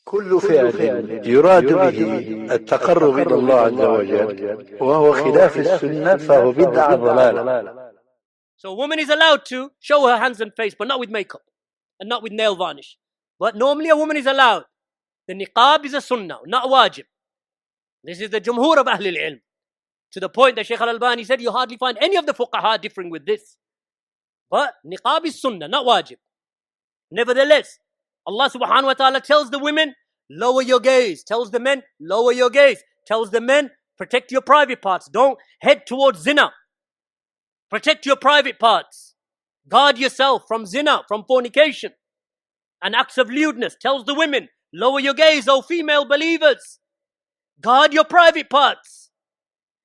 كل فعل يراد به التقرب إلى الله عز وجل وهو خلاف السنة فهو بدعة ضلالة. So a woman is allowed to show her hands and face, but not with makeup and not with nail varnish. But normally a woman is allowed. The niqab is a sunnah, not wajib. This is the jumhur of Ahlul Ilm. To the point that Sheikh Al-Albani said you hardly find any of the fuqaha differing with this. But niqab is sunnah, not wajib. Nevertheless, Allah subhanahu wa ta'ala tells the women, lower your gaze. Tells the men, lower your gaze. Tells the men, protect your private parts. Don't head towards zina. Protect your private parts. Guard yourself from zina, from fornication and acts of lewdness. Tells the women, lower your gaze, O female believers. Guard your private parts.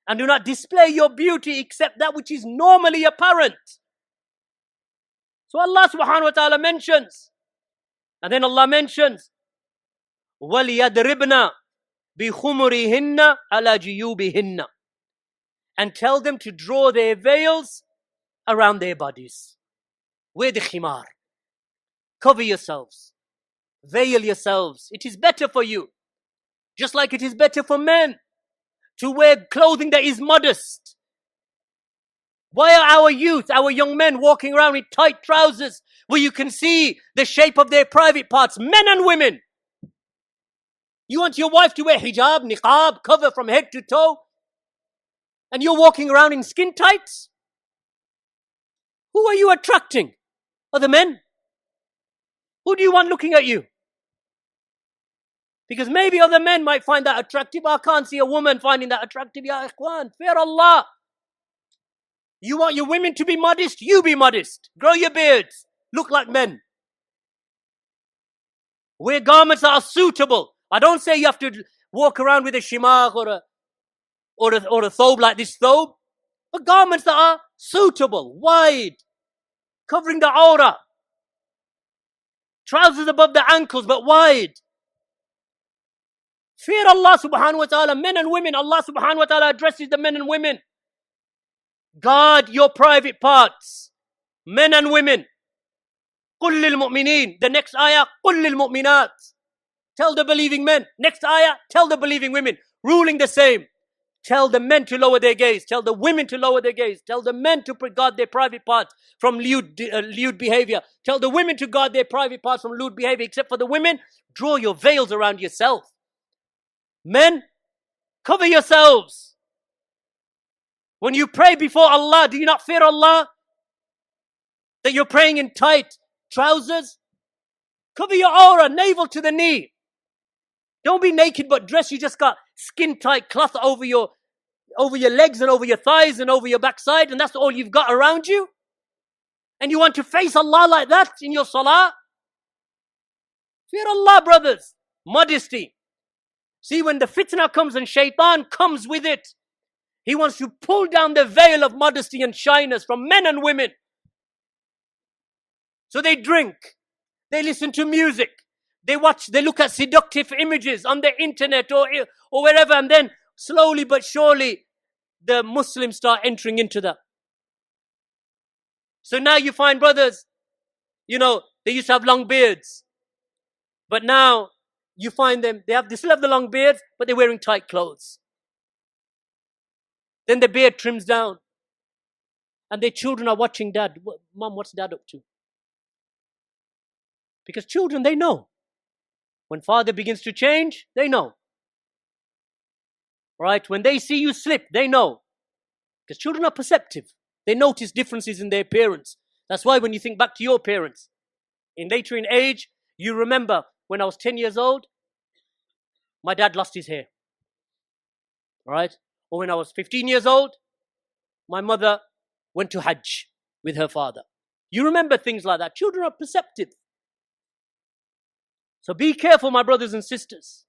And do not display your beauty except that which is normally apparent. So Allah subhanahu wa ta'ala mentions, and then Allah mentions, وَلِيَدْرِبْنَا بِخُمُرِهِنَّ عَلَى جِيُوبِهِنَّ, and tell them to draw their veils around their bodies. Wear the khimar. Cover yourselves. Veil yourselves. It is better for you. Just like it is better for men to wear clothing that is modest. Why are our youth, our young men walking around in tight trousers where you can see the shape of their private parts, men and women? You want your wife to wear hijab, niqab, cover from head to toe, and you're walking around in skin tights? Who are you attracting? Other men? Who do you want looking at you? Because maybe other men might find that attractive. I can't see a woman finding that attractive. Ya ikhwan, fear Allah. You want your women to be modest? You be modest. Grow your beards. Look like men. Wear garments that are suitable. I don't say you have to walk around with a shimagh or a thobe like this thobe. But garments that are suitable, wide, covering the aura. Trousers above the ankles but wide. Fear Allah subhanahu wa ta'ala. Men and women, Allah subhanahu wa ta'ala addresses the men and women. Guard your private parts, men and women. قُلْ لِلْمُؤْمِنِينَ. The next ayah, قُلْ لِلْمُؤْمِنَاتِ. Tell the believing men. Next ayah, tell the believing women. Ruling the same. Tell the men to lower their gaze. Tell the women to lower their gaze. Tell the men to guard their private parts from lewd behavior. Tell the women to guard their private parts from lewd behavior. Except for the women, draw your veils around yourself. Men, cover yourselves. When you pray before Allah, do you not fear Allah? That you're praying in tight trousers? Cover your aura, navel to the knee. Don't be naked but dressed. You just got skin tight cloth over your legs and over your thighs and over your backside, and that's all you've got around you? And you want to face Allah like that in your salah? Fear Allah, brothers. Modesty. See, when the fitna comes and shaitan comes with it, he wants to pull down the veil of modesty and shyness from men and women. So they drink, they listen to music, they look at seductive images on the internet or wherever, and then slowly but surely the Muslims start entering into that. So now you find brothers, they used to have long beards, but now you find them, they still have the long beards, but they're wearing tight clothes. Then the beard trims down. And their children are watching dad. Mom, what's dad up to? Because children, they know. When father begins to change, they know. Right? When they see you slip, they know. Because children are perceptive. They notice differences in their parents. That's why when you think back to your parents, later in age, you remember when I was 10 years old, my dad lost his hair. Right? Or when I was 15 years old, my mother went to Hajj with her father. You remember things like that. Children are perceptive. So be careful, my brothers and sisters.